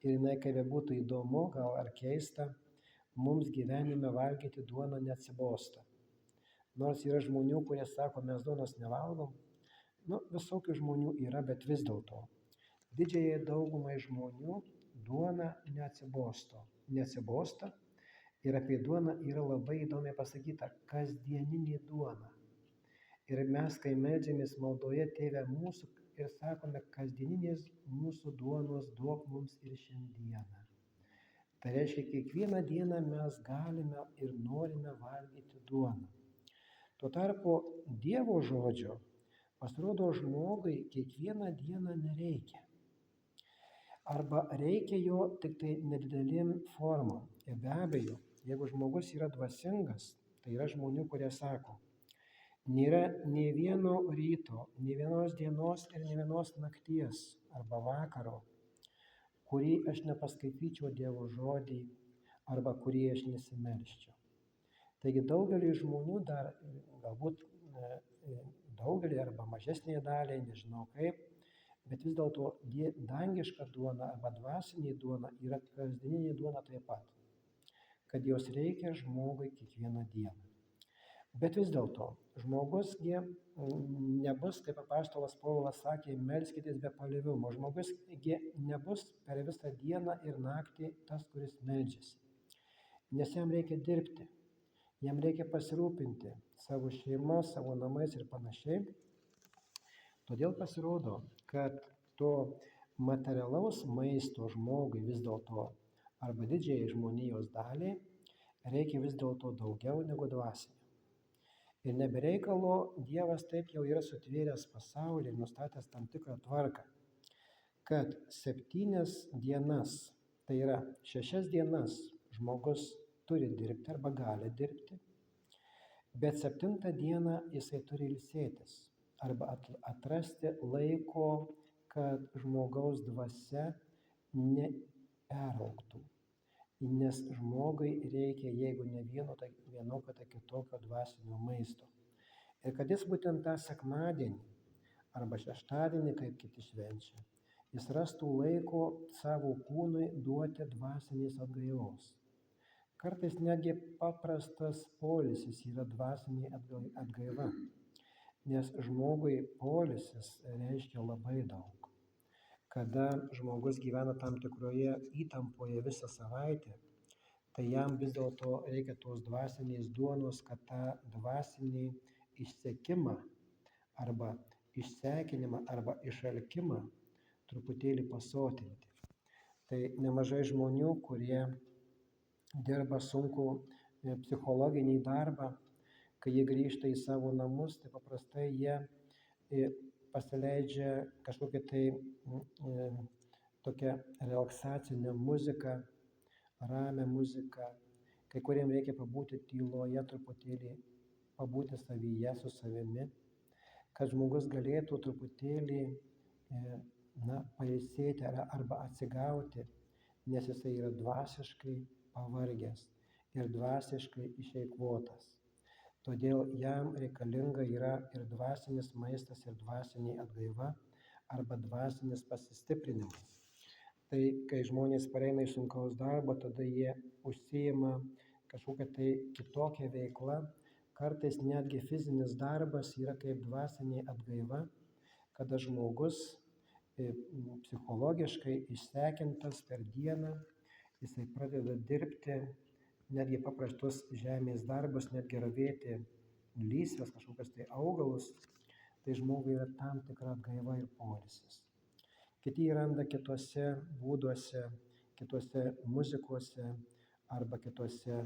ir jinai kaip būtų įdomu, gal ar keista, mums gyvenime valgyti duoną neatsibosta. Nors yra žmonių, kurie sako, mes duonos nevalgom, visokių žmonių yra, bet vis dėlto didžiajai daugumai žmonių duona neatsibosta ir apie duoną yra labai įdomiai pasakyta kasdieninė duona. Ir mes, kai meldžiamės maldoje Tėve mūsų ir sakome, kasdieninės mūsų duonos duok mums ir šiandieną. Tai reiškia, kiekvieną dieną mes galime ir norime valgyti duoną. Tuo tarpu Dievo žodžio pasirodo žmogui kiekvieną dieną nereikia. Arba reikia jo tik tai nedidelėm formom. Ir be abejo, jeigu žmogus yra dvasingas, tai yra žmonių, kurie sako, nėra nei vieno ryto, nei vienos dienos ir nei vienos nakties arba vakaro, kurį aš nepaskaityčiau Dievo žodį arba kurį aš nesimelščiau. Taigi daugelį žmonių dar, galbūt daugelį arba mažesnėje daliai, nežinau kaip, bet vis dėlto dangiška duona arba dvasinė duona yra kasdieninė duona taip pat, kad jos reikia žmogui kiekvieną dieną. Bet vis dėlto žmogus nebus, kaip apaštalas Povilas sakė, melskitės be paliovimo. Žmogus nebus per visą dieną ir naktį tas, kuris meldžiasi. Nes jam reikia dirbti, jam reikia pasirūpinti savo šeima, savo namais ir panašiai. Todėl pasirodo, kad to materialaus maisto žmogui vis dėlto arba didžiai žmonijos daliai reikia vis dėlto daugiau negu dvasinio. Ir nebereikalo Dievas taip jau yra sutvėręs pasaulį ir nustatęs tam tikrą tvarką, kad 7 dienas, tai yra 6 dienas žmogus turi dirbti arba gali dirbti, bet 7 dieną jisai turi ilsėtis arba atrasti laiko, kad žmogaus dvasia neperaugtų. Nes žmogui reikia, jeigu ne vienokio, tai kitokio dvasinio maisto. Ir kad jis būtent tą sekmadienį arba šeštadienį, kaip kiti švenčia, jis rastų laiko savo kūnui duoti dvasinės atgaivos. Kartais netgi paprastas poilsis yra dvasinė atgaiva, nes žmogui poilsis reiškia labai daug. Kada žmogus gyvena tam tikroje įtampoje visą savaitę, tai jam vis dėlto reikia tos dvasinės duonos, kad tą dvasinį išsekimą arba išsekinimą arba išalkimą truputėlį pasotinti. Tai nemažai žmonių, kurie dirba sunkų psichologinį darbą, kai jie grįžta į savo namus, tai paprastai jie pasileidžia kažkokią tai tokią relaksacinę muziką, ramią muziką. Kai kuriem reikia pabūti tyloje truputėlį, pabūti savyje su savimi, kad žmogus galėtų truputėlį pailsėti arba atsigauti, nes jisai yra dvasiškai pavargęs ir dvasiškai išeikvotas. Todėl jam reikalinga yra ir dvasinis maistas, ir dvasinė atgaiva arba dvasinis pasistiprinimas. Tai kai žmonės pareina iš sunkaus darbo, tada jie užsiima kažkokią tai kitokią veiklą. Kartais netgi fizinis darbas yra kaip dvasinė atgaiva, kada žmogus psichologiškai išsekintas per dieną, jisai pradeda dirbti netgi paprastus žemės darbus, netgi ravėti lysves, kažkokias tai augalus, tai žmogui yra tam tikra atgaiva ir poilsis. Kiti randa kitose būduose, kitose muzikose arba kitose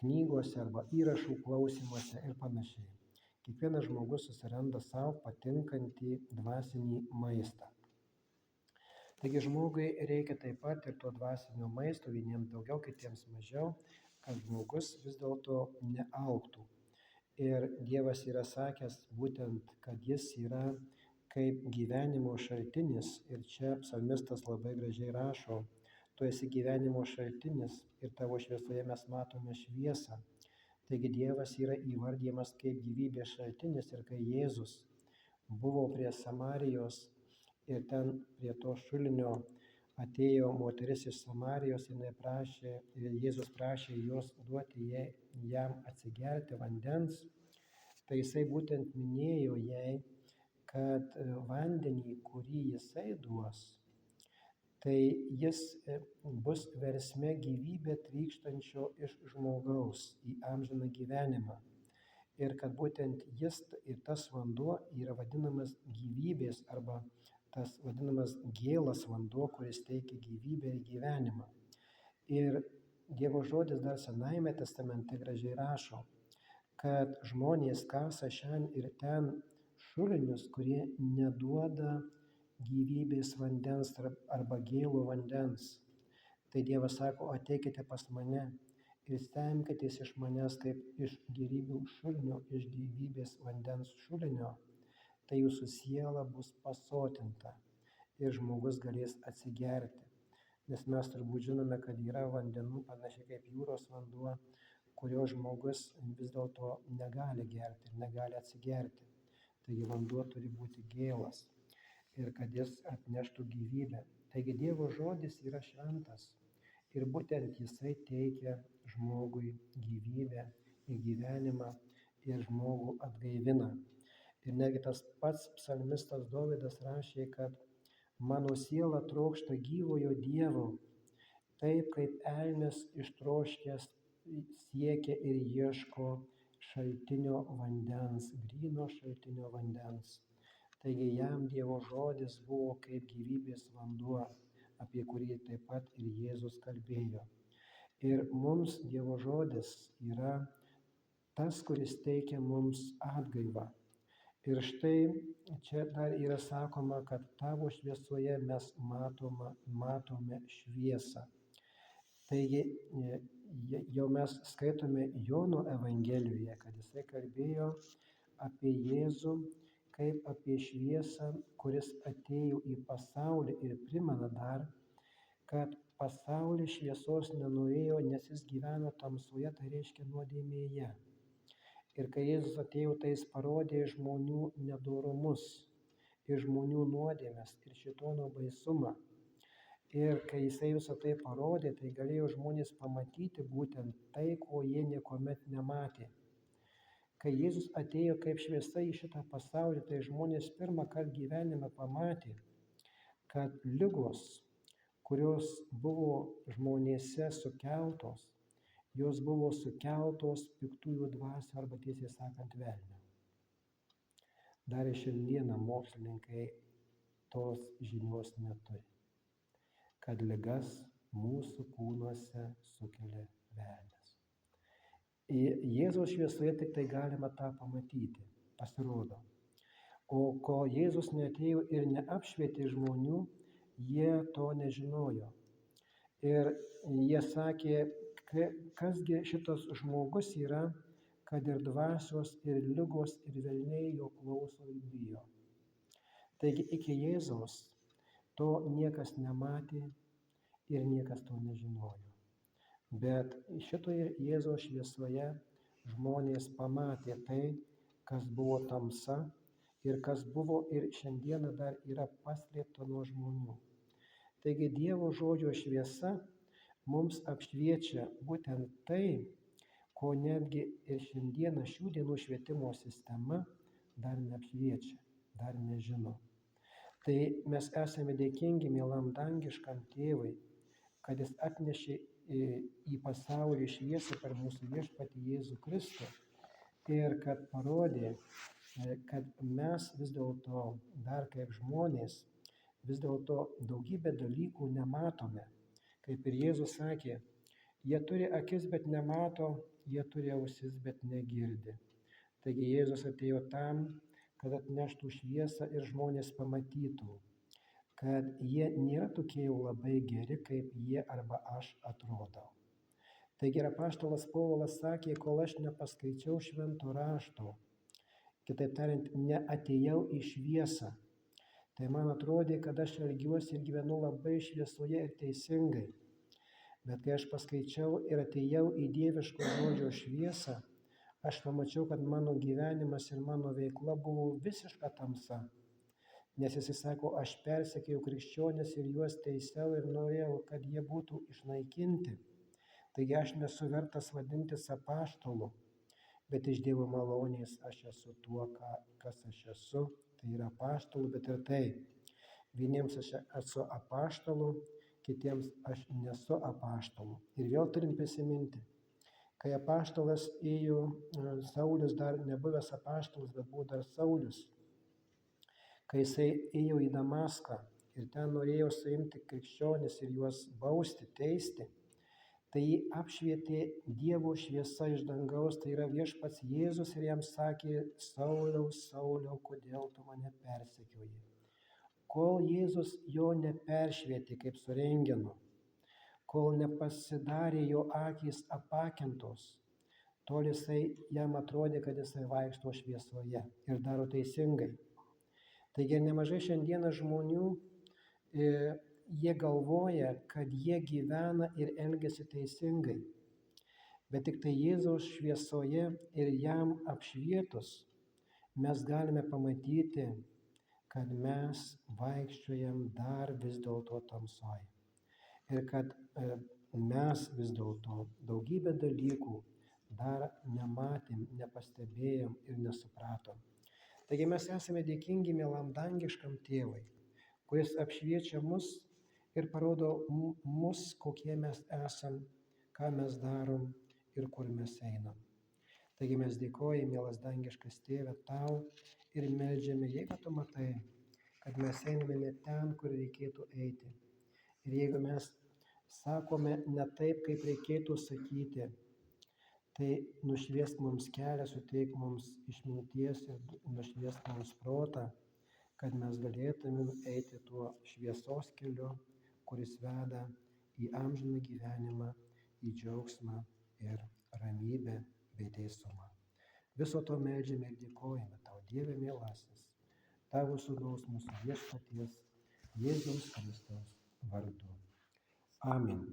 knygose arba įrašų klausimuose ir panašiai. Kiekvienas žmogus susiranda savo patinkantį dvasinį maistą. Taigi žmogui reikia taip pat ir to dvasinio maisto, vieniems daugiau, kitiems mažiau, kad žmogus vis dėlto neaugtų. Ir Dievas yra sakęs būtent, kad jis yra kaip gyvenimo šaltinis. Ir čia psalmistas labai gražiai rašo: tu esi gyvenimo šaltinis ir tavo šviesoje mes matome šviesą. Taigi Dievas yra įvardyjamas kaip gyvybės šaltinis. Ir kai Jėzus buvo prie Samarijos ir ten prie to šulinio atėjo moteris iš Samarijos, ir Jėzus prašė jos duoti jam atsigerti vandens, tai jisai būtent minėjo jai, kad vandenį, kurį jisai duos, tai jis bus versme gyvybė trykštančio iš žmogaus į amžiną gyvenimą. Ir kad būtent jis ir tas vanduo yra vadinamas gyvybės arba tas vadinamas gėlas vanduo, kuris teikia gyvybę ir gyvenimą. Ir Dievo žodis dar Senajame testamente gražiai rašo, kad žmonės kasa šen ir ten šulinius, kurie neduoda gyvybės vandens arba gėlo vandens. Tai Dievas sako: ateikite pas mane ir semkitės iš manęs kaip iš gėrybių šulinio, iš gyvybės vandens šulinio. Tai jūsų siela bus pasotinta ir žmogus galės atsigerti. Nes mes turbūt žinome, kad yra vandenų, panašiai kaip jūros vanduo, kurio žmogus vis dėlto negali gerti ir negali atsigerti. Taigi vanduo turi būti gėlas ir kad jis atneštų gyvybę. Taigi Dievo žodis yra šventas ir būtent jisai teikia žmogui gyvybę ir gyvenimą ir žmogų atgaivina. Ir netgi tas pats psalmistas Dovydas rašė, kad mano siela trokšta gyvojo Dievo, taip kaip elnias ištroškęs siekia ir ieško šaltinio vandens, gryno šaltinio vandens. Taigi jam Dievo žodis buvo kaip gyvybės vanduo, apie kurį taip pat ir Jėzus kalbėjo. Ir mums Dievo žodis yra tas, kuris teikia mums atgaivą. Ir štai čia dar yra sakoma, kad tavo šviesoje mes matome šviesą. Taigi jau mes skaitome Jono Evangelijoje, kad jisai kalbėjo apie Jėzų kaip apie šviesą, kuris atėjo į pasaulį ir primena dar, kad pasaulis šviesos nenorėjo, nes jis gyveno tamsoje, tai reiškia nuodėmėje. Ir kai Jėzus atėjo, tai jis parodė žmonių nedorumus ir žmonių nuodėmes ir šėtono baisumą. Ir kai jisai visą tai parodė, tai galėjo žmonės pamatyti būtent tai, ko jie niekuomet nematė. Kai Jėzus atėjo kaip šviesa į šitą pasaulį, tai žmonės pirmą kartą gyvenime pamatė, kad ligos, kurios buvo žmonėse sukeltos, jos buvo sukeltos piktųjų dvasių arba tiesiai sakant velnio. Dar ir šiandieną mokslininkai tos žinios neturi, kad ligas mūsų kūnuose sukelia velnias. Jėzaus šviesoje tik tai galima tą pamatyti, pasirodo. O kol Jėzus neatėjo ir neapšvietė žmonių, jie to nežinojo. Ir jie sakė, kasgi šitas žmogus yra, kad ir dvasios, ir ligos, ir velniai jo klauso ir bijo. Taigi iki Jėzaus to niekas nematė ir niekas to nežinojo. Bet šitoje Jėzaus šviesoje žmonės pamatė tai, kas buvo tamsa ir kas buvo ir šiandieną dar yra paslėpta nuo žmonių. Taigi Dievo žodžio šviesa mums apšviečia būtent tai, ko netgi ir šiandieną šių dienų švietimo sistema dar neapšviečia, dar nežino. Tai mes esame dėkingi mielam dangiškam Tėvui, kad Jis atnešė į pasaulį šviesą per mūsų viešpatį Jėzų Kristų ir kad parodė, kad mes vis dėlto dar kaip žmonės, vis dėlto daugybę dalykų nematome. Kaip ir Jėzus sakė, jie turi akis, bet nemato, jie turi ausis, bet negirdi. Taigi Jėzus atėjo tam, kad atneštų šviesą ir žmonės pamatytų, kad jie nėra tokie jau labai geri, kaip jie arba aš atrodau. Taigi ir apaštalas Povilas sakė, kol aš nepaskaičiau švento rašto, kitaip tariant, neatėjau į šviesą, tai man atrodė, kad aš elgiuosi ir gyvenu labai šviesoje ir teisingai. Bet kai aš paskaičiau ir atėjau į dieviško žodžio šviesą, aš pamačiau, kad mano gyvenimas ir mano veikla buvo visiška tamsa. Nes Jis sako, aš persekėjau krikščionis ir juos teisiau ir norėjau, kad jie būtų išnaikinti. Taigi aš nesu vertas vadintis apaštalu, bet iš Dievo malonės aš esu tuo, kas aš esu, tai yra apaštalu, bet ir tai. Vieniems aš esu apaštalu, kitiems aš nesu apaštalu. Ir vėl turim prisiminti, kai apaštalas ėjo, Saulius dar nebuvęs apaštalas, bet buvo dar Saulius, kai jisai ėjo į Damaską ir ten norėjo suimti krikščionis ir juos bausti, teisti, tai jį apšvietė Dievo šviesa iš dangaus, tai yra viešpats Jėzus ir jam sakė, Sauliau, Sauliau, kodėl tu mane persekioji? Kol Jėzus jo neperšvietė kaip su rentgenu, kol nepasidarė jo akys apakintos, tol jisai jam atrodė, kad jisai vaikšto šviesoje ir daro teisingai. Taigi nemažai šiandieną žmonių, jie galvoja, kad jie gyvena ir elgiasi teisingai. Bet tik tai Jėzaus šviesoje ir jam apšvietus mes galime pamatyti, kad mes vaikščiojam dar vis dėlto tamsoje. Ir kad mes vis dėlto daugybę dalykų dar nematėm, nepastebėjom ir nesupratom. Taigi mes esame dėkingi mielam dangiškam Tėvui, kuris apšviečia mus ir parodo mus, kokie mes esam, ką mes darom ir kur mes einam. Taigi mes dėkojame, mielas dangiškas Tėve, tau ir meldžiame, jeigu tu matai, kad mes einame ne ten, kur reikėtų eiti. Ir jeigu mes sakome ne taip, kaip reikėtų sakyti, tai nušviesk mums kelią, suteik mums išminties ir nušviesk mums protą, kad mes galėtumėm eiti tuo šviesos keliu, kuris veda į amžiną gyvenimą, į džiaugsmą ir ramybę bei teisumą. Viso to meldžiame ir dėkojame tau, Dieve mielasis, tavo sūnaus mūsų viešpaties Jėzaus Kristaus vardu. Amen.